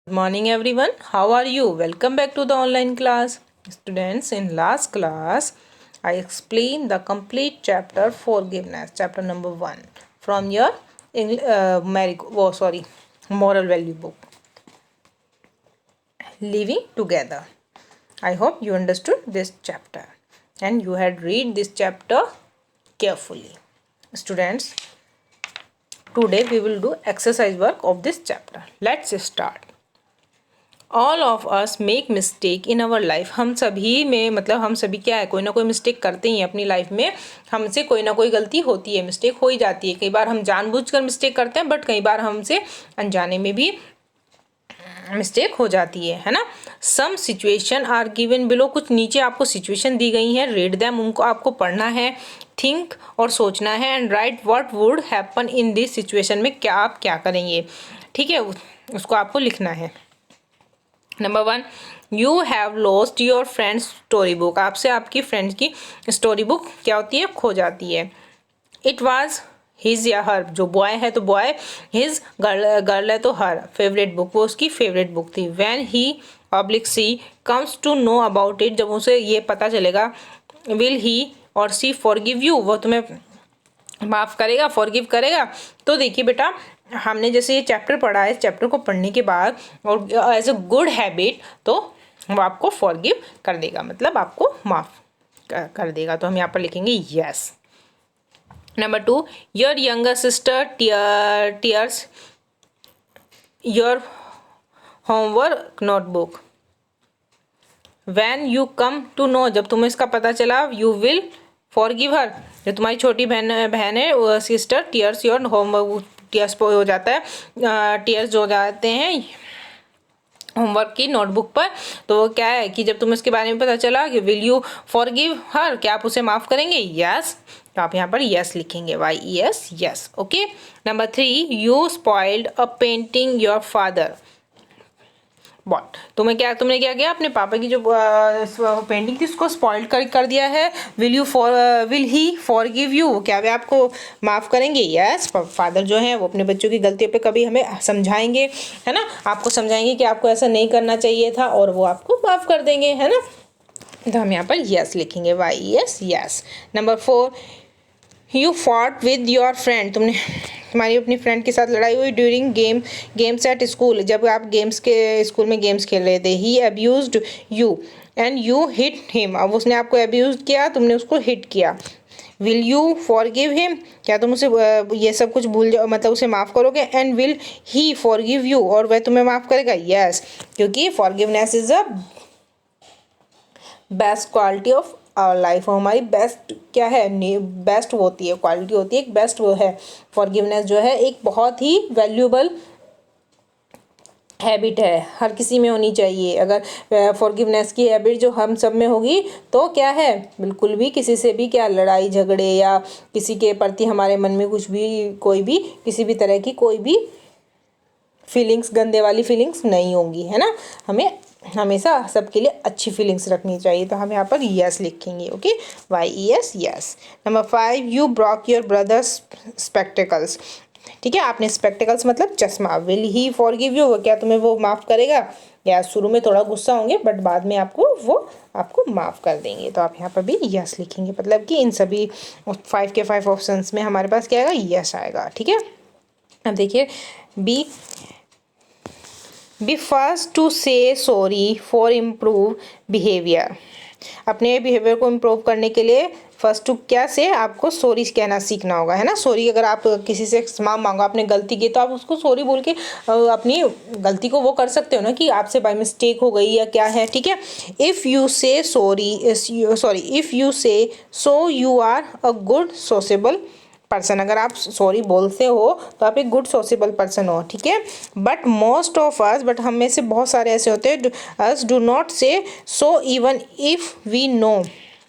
Good morning everyone. How are you? Welcome back to the online class. Students, in last class I explained the complete chapter forgiveness, chapter number 1 from your moral value book, Living Together. I hope you understood this chapter and you had read this chapter carefully. Students, today we will do exercise work of this chapter. Let's start. All of us make mistake in our life. हम सभी में मतलब हम सभी क्या है, कोई ना कोई मिस्टेक करते ही हैं अपनी लाइफ में। हमसे कोई ना कोई गलती होती है, मिस्टेक हो ही जाती है। कई बार हम जानबूझकर मिस्टेक करते हैं, बट कई बार हमसे अनजाने में भी मिस्टेक हो जाती है ना। Some situation are given below, कुछ नीचे आपको सिचुएशन दी गई हैं, रीड दैम, उनको आपको पढ़ना है, थिंक और सोचना है, and right what would happen in this situation, में क्या आप क्या करेंगे, ठीक है, उसको आपको लिखना है। Number 1, you have lost your friends story book. आपसे आपकी फ्रेंड्स की स्टोरी बुक क्या होती है, खो जाती है। इट वॉज हिज या हर, जो बॉय है तो बॉय, हिज गर्ल है तो हर फेवरेट बुक, वो उसकी फेवरेट बुक थी। When he public see comes to know about it, जब उसे ये पता चलेगा, विल ही और सी फॉरगिव यू, वो तुम्हें माफ़ करेगा, फॉरगिव करेगा। तो देखिए बेटा, हमने जैसे ये चैप्टर पढ़ा है, इस चैप्टर को पढ़ने के बाद और एज अ गुड हैबिट तो वो आपको फॉरगिव कर देगा, मतलब आपको माफ़ कर देगा। तो हम यहाँ पर लिखेंगे yes. Number 2, your younger sister tears your homework notebook. When you come to know, जब तुम्हें इसका पता चला, यू विल फॉरगिव हर, जो तुम्हारी छोटी बहन है sister, tears your homework, tears हो जाता है, टीयर्स हो जाते हैं होमवर्क की नोटबुक पर। तो वो क्या है कि जब तुम्हें इसके बारे में पता चला कि विल यू फॉरगिव हर, क्या आप उसे माफ़ करेंगे, यस। तो आप यहाँ पर यस लिखेंगे, YES, yes. Okay. Number 3, you spoiled a painting your father bought. तुमने क्या किया, अपने पापा की जो पेंटिंग थी उसको स्पॉइल कर दिया है। विल ही फॉरगिव यू, क्या वे आपको माफ़ करेंगे, यस। फादर जो है वो अपने बच्चों की गलतियों पे कभी हमें समझाएंगे, है ना, आपको समझाएंगे कि आपको ऐसा नहीं करना चाहिए था, और वो आपको माफ़ कर देंगे, है ना। तो हम यहाँ पर यस लिखेंगे, YES, yes. Number 4, you fought with your friend, तुम्हारी अपनी फ्रेंड के साथ लड़ाई हुई ड्यूरिंग गेम्स एट स्कूल, जब आप स्कूल में गेम्स खेल रहे थे। He abused you and you hit him, अब उसने आपको अब्यूज किया, तुमने उसको हिट किया। विल यू फॉरगिव हिम, क्या तुम उसे ये सब कुछ भूल जाओ, मतलब उसे माफ़ करोगे। And will he forgive you, और वह तुम्हें माफ़ करेगा, यस। क्योंकि forgiveness is a best quality of our life, हमारी बेस्ट क्या है, बेस्ट होती है, क्वालिटी होती है, एक बेस्ट वो है। फॉरगिवनेस जो है एक बहुत ही वैल्यूएबल हैबिट है, हर किसी में होनी चाहिए। अगर फॉरगिवनेस की हैबिट जो हम सब में होगी तो क्या है, बिल्कुल भी किसी से भी क्या लड़ाई झगड़े या किसी के प्रति हमारे मन में कुछ भी कोई भी किसी भी तरह की कोई भी फीलिंग्स, गंदे वाली फीलिंग्स नहीं होंगी, है ना। हमें हमेशा सबके लिए अच्छी फीलिंग्स रखनी चाहिए। तो हम यहाँ पर यस लिखेंगे, okay, YES, yes. Number 5, you Brock your brothers spectacles, ठीक है, आपने स्पेक्टिकल्स मतलब चश्मा। विल ही फॉरगिव यू, क्या तुम्हें वो माफ़ करेगा, या शुरू में थोड़ा गुस्सा होंगे बट बाद में वो आपको माफ़ कर देंगे। तो आप यहाँ पर भी यस लिखेंगे, मतलब कि इन सभी 5 के 5 ऑप्शंस में हमारे पास क्या आएगा, यस आएगा, ठीक है। अब देखिए, बी फर्स्ट टू से सॉरी फॉर इम्प्रूव बिहेवियर, अपने बिहेवियर को इम्प्रूव करने के लिए फर्स्ट टू क्या से आपको सॉरी कहना सीखना होगा, है ना। सॉरी, अगर आप किसी से क्षमा मांगो, आपने गलती की, तो आप उसको सॉरी बोल के अपनी गलती को वो कर सकते हो ना, कि आपसे बाय मिस्टेक हो गई या क्या है, ठीक है। If you say if you say so you are a good sociable person, अगर आप सॉरी बोलते हो तो आप एक गुड सोसेबल पर्सन हो, ठीक है। But most of us, but हम में से बहुत सारे ऐसे होते हैं, अस do not say so even if we know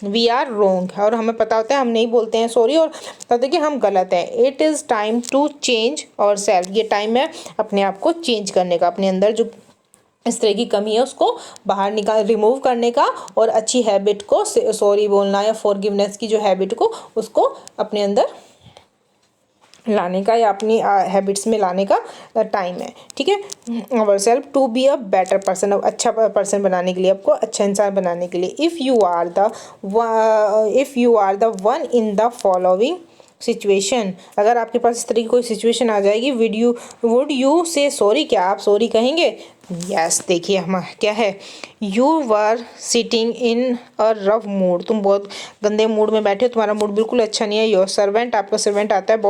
we are wrong, और हमें पता होता है हम नहीं बोलते हैं सॉरी, और पता है कि हम गलत हैं। It is time to change our self, ये टाइम है अपने आप को चेंज करने का, अपने अंदर जो इस तरह की कमी है उसको बाहर रिमूव करने का, और अच्छी हैबिट को, सॉरी बोलना या फॉरगिवनेस की जो हैबिट को, उसको अपने अंदर लाने का या अपनी हैबिट्स में लाने का टाइम है, ठीक है। Our self to be a better person, अब अच्छा पर्सन बनाने के लिए, आपको अच्छा इंसान बनाने के लिए। If you are the one in the following situation, अगर आपके पास इस तरह की कोई सिचुएशन आ जाएगी, वुड यू से सॉरी, क्या आप सॉरी कहेंगे? यस, देखिए हम क्या है, you were sitting in a rough mood, तुम बहुत गंदे मूड में बैठे हो, तुम्हारा मूड बिल्कुल अच्छा नहीं है। योर सर्वेंट, आपका सर्वेंट आता है,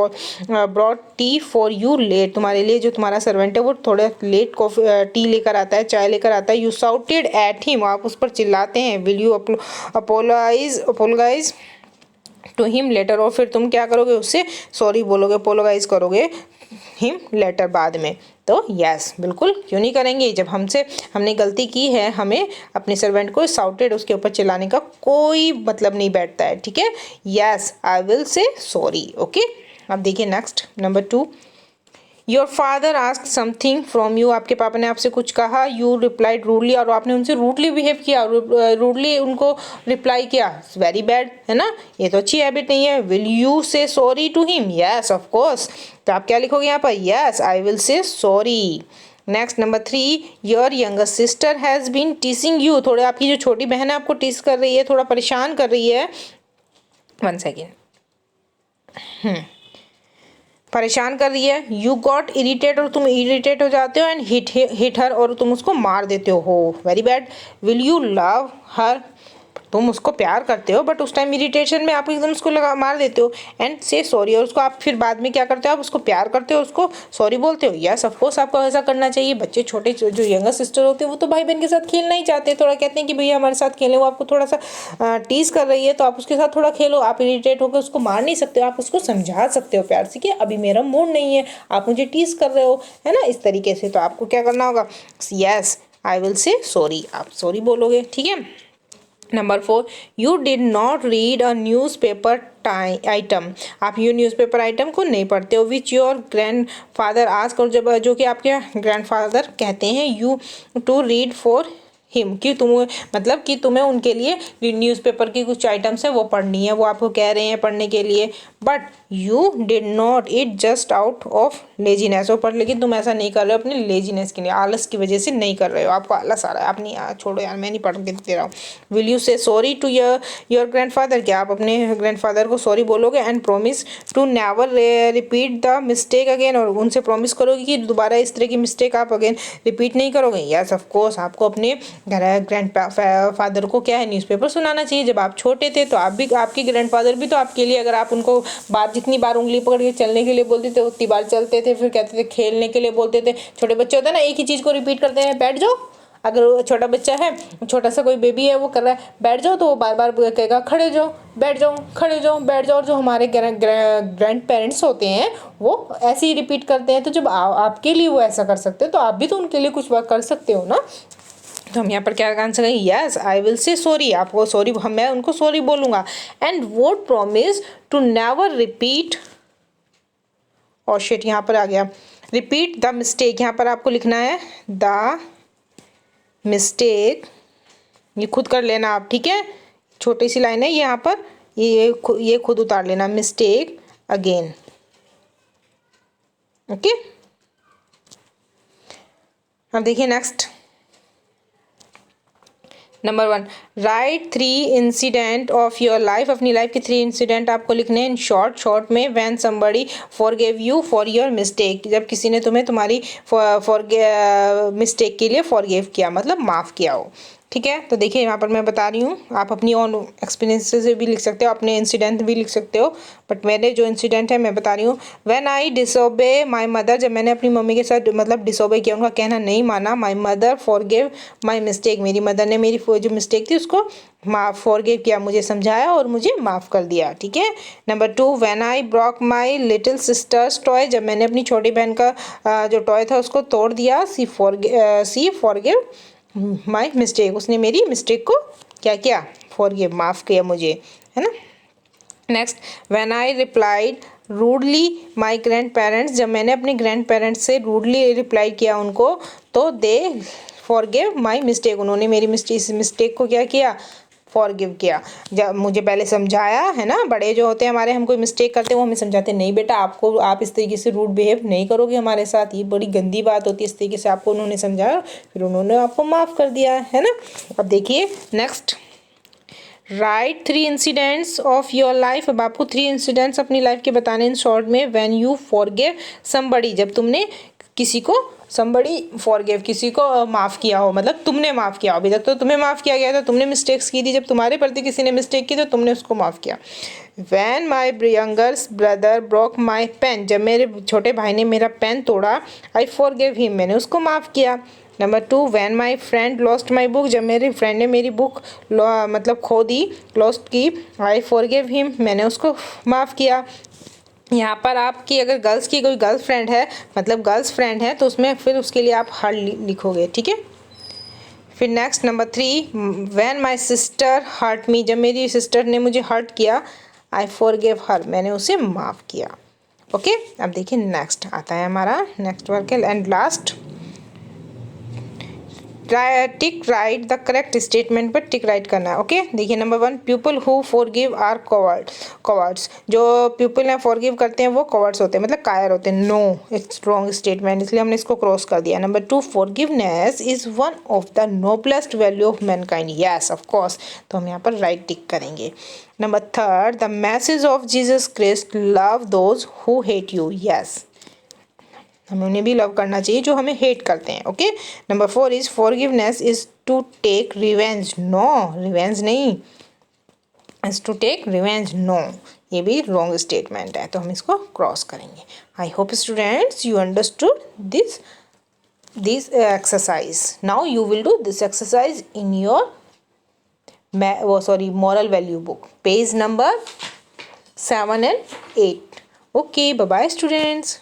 brought T for you let, तुम्हारे लिए जो तुम्हारा सर्वेंट है वो थोड़ा लेट कॉफी टी लेकर आता है, चाय लेकर आता है। यू साउटेड एट हिम, आप उस पर चिल्लाते हैं। Will you apologise to him later, और फिर तुम क्या करोगे, उससे सॉरी बोलोगे, अपोलोगाइज करोगे हिम लेटर, बाद में। तो यस, बिल्कुल क्यों नहीं करेंगे, जब हमने गलती की है, हमें अपने सर्वेंट को साउटेड उसके ऊपर चिल्लाने का कोई मतलब नहीं बैठता है, ठीक है। Yes, I will say sorry, okay. अब देखिए next, number 2, your father ask something from you, आपके पापा ने आपसे कुछ कहा, यू रिप्लाइड रूडली, और आपने उनसे रूडली बिहेव किया, रूडली उनको रिप्लाई किया, वेरी बैड, है ना, ये तो अच्छी हैबिट नहीं है। Will you say sorry to him? Yes, of course, तो आप क्या लिखोगे यहाँ पर? Yes, I will say sorry. Next number 3, your younger sister has been teasing you, थोड़े आपकी जो छोटी बहन है आपको टीस कर रही है, थोड़ा परेशान कर रही है। 1 सेकेंड, परेशान कर रही है। यू गॉट इरिटेट, और तुम इरिटेट हो जाते हो, एंड हिट हर, और तुम उसको मार देते हो, very bad. Will you love हर, तुम उसको प्यार करते हो बट उस टाइम इरिटेशन में आप एकदम उसको मार देते हो। एंड से सॉरी, और उसको आप फिर बाद में क्या करते हो, आप उसको प्यार करते हो, उसको सॉरी बोलते हो। यस, ऑफ कोर्स आपको ऐसा करना चाहिए। बच्चे छोटे जो यंगर सिस्टर होते हैं वो तो भाई बहन के साथ खेलना ही चाहते हैं, थोड़ा कहते हैं कि भैया हमारे साथ खेलें, वो आपको थोड़ा सा टीज कर रही है तो आप उसके साथ थोड़ा खेलो। आप इरिटेट होकर उसको मार नहीं सकते हो, आप उसको समझा सकते हो प्यार से कि अभी मेरा मूड नहीं है, आप मुझे टीज कर रहे हो, है ना, इस तरीके से। तो आपको क्या करना होगा? Yes, I will say sorry, आप सॉरी बोलोगे, ठीक है। Number 4, you did not read a newspaper item, आप ये न्यूज़पेपर आइटम को नहीं पढ़ते हो। Which your grandfather ask, और जब जो कि आपके ग्रैंड फादर कहते हैं you to read for him, कि तुम मतलब कि तुम्हें उनके लिए न्यूज़पेपर की कुछ आइटम्स है वो पढ़नी है, वो आपको कह रहे हैं पढ़ने के लिए। But you did not it just out of laziness, और पर लेकिन तुम ऐसा नहीं कर रहे हो अपनी लेजीनेस के लिए, आलस की वजह से नहीं कर रहे हो, आपको आलस आ रहा है, आप नहीं, छोड़ो यार मैं नहीं पढ़ के दे रहा हूँ। Will you say sorry to your grandfather, क्या आप अपने ग्रैंडफादर को सॉरी बोलोगे? And promise to never repeat the mistake again, और उनसे प्रॉमिस करोगे कि दोबारा इस तरह की मिस्टेक आप अगेन रिपीट नहीं करोगे। यस, ऑफ कोर्स आपको अपने ग्रैंड फादर को क्या है, न्यूज़पेपर सुनाना चाहिए। जब आप छोटे थे तो आप भी, आपके ग्रैंडफादर भी तो आपके लिए, अगर आप उनको जितनी बार उंगली पकड़ के चलने के लिए बोलते थे उतनी बार चलते थे, फिर कहते थे खेलने के लिए बोलते थे। छोटे बच्चे होते हैं ना, एक ही चीज़ को रिपीट करते हैं, बैठ जाओ। अगर छोटा बच्चा है, छोटा सा कोई बेबी है, वो कर रहा है बैठ जाओ, तो वो बार बार कहेगा खड़े जाओ, बैठ जाओ, खड़े जाओ, बैठ जाओ। और जो हमारे ग्रैंड पेरेंट्स होते हैं वो ऐसे ही रिपीट करते हैं। तो जब आपके लिए वो ऐसा कर सकते हैं तो आप भी तो उनके लिए कुछ बात कर सकते हो ना। तो हम यहाँ पर क्या आंसर करेंगे? Yes, I will say sorry, आपको सॉरी, मैं उनको सॉरी बोलूँगा। And would promise to never repeat, और शिट यहाँ पर आ गया, रिपीट द मिस्टेक, यहाँ पर आपको लिखना है द मिस्टेक, ये खुद कर लेना आप, ठीक है, छोटी सी लाइन है यहाँ पर, ये खुद उतार लेना, मिस्टेक अगेन, ओके। अब देखिए next, number 1, right 3 incident of your life, अपनी लाइफ के 3 इंसिडेंट आपको लिखने हैं इन शॉर्ट में। When somebody forgive you for your mistake, जब किसी ने तुम्हें तुम्हारी मिस्टेक के लिए फॉरगिव किया, मतलब माफ़ किया हो, ठीक है। तो देखिए यहाँ पर मैं बता रही हूँ, आप अपनी ऑन एक्सपीरियंस से भी लिख सकते हो, अपने इंसिडेंट भी लिख सकते हो, बट मेरे जो इंसिडेंट है मैं बता रही हूँ। When I disobey my mother, जब मैंने अपनी मम्मी के साथ मतलब डिसोबे किया, उनका कहना नहीं माना। My mother forgive my mistake, मेरी मदर ने मेरी जो मिस्टेक थी उसको फॉरगिव किया, मुझे समझाया और मुझे माफ़ कर दिया, ठीक है। Number 2, when I Brock my little sisters toy, जब मैंने अपनी छोटी बहन का जो टॉय था उसको तोड़ दिया। सी फॉरगिव माई मिस्टेक, उसने मेरी मिस्टेक को क्या किया? फॉरगिव, माफ़ किया मुझे, है ना। Next, when I replied rudely my grand parents, जब मैंने अपने ग्रैंड पेरेंट्स से रूडली रिप्लाई किया उनको, तो दे फॉरगिव माई मिस्टेक, उन्होंने मेरी मिस्टेक को क्या किया? फॉरगिव किया, जब मुझे पहले समझाया है ना, बड़े जो होते हैं हमारे, हम कोई मिस्टेक करते हैं वो हमें समझाते हैं, नहीं बेटा आपको, आप इस तरीके से रूड बिहेव नहीं करोगे हमारे साथ, ये बड़ी गंदी बात होती है। इस तरीके से आपको उन्होंने समझाया, फिर उन्होंने आपको माफ़ कर दिया है ना। अब देखिए next, right 3 incidents of your life. अब आपको 3 इंसिडेंट्स अपनी लाइफ के बताने इन शॉर्ट में। व्हेन यू फॉरगिव समबडी, जब तुमने किसी को, समबडी फॉरगिव, किसी को माफ़ किया हो, मतलब तुमने माफ़ किया हो, अभी तक तो तुम्हें माफ़ किया गया था, तुमने मिस्टेक्स की थी, जब तुम्हारे प्रति किसी ने मिस्टेक की तो तुमने उसको माफ़ किया। When my younger brother broke my pen, जब मेरे छोटे भाई ने मेरा पेन तोड़ा, आई फॉरगिव हिम, मैंने उसको माफ़ किया। Number 2, when my friend lost my book, जब मेरे फ्रेंड ने मेरी बुक मतलब खो दी, लॉस्ट की, आई फॉरगिव हिम, मैंने उसको माफ़ किया। यहाँ पर आपकी अगर गर्ल्स की कोई गर्ल फ्रेंड है, मतलब गर्ल्स फ्रेंड है, तो उसमें फिर उसके लिए आप हर लिखोगे, ठीक है। फिर next number 3, when my sister hurt me, जब मेरी सिस्टर ने मुझे हर्ट किया, आई फॉरगिव हर, मैंने उसे माफ़ किया। ओके, अब देखिए नेक्स्ट आता है हमारा next work and last, tick right the correct statement पर टिक राइट करना है। ओके, देखिए number 1, people who forgive are cowards, जो पीपल हैं फॉरगिव करते हैं वो कवर्ड्स होते हैं, मतलब कायर होते हैं। नो, इट्स रॉन्ग स्टेटमेंट, इसलिए हमने इसको क्रॉस कर दिया। Number 2, forgiveness is one of the noblest value of Mankind, yes of course, तो हम यहाँ पर राइट टिक करेंगे। Number 3, the message of Jesus Christ, love those who hate you, yes, हमें उन्हें भी लव करना चाहिए जो हमें हेट करते हैं। Okay, number 4 is forgiveness is to take revenge, no, revenge नहीं, is to take revenge, no, ये भी रॉन्ग स्टेटमेंट है, तो हम इसको क्रॉस करेंगे। I hope students you understood this exercise. Now you will do this exercise in your moral value book, page number 7 and 8. Okay, bye bye students.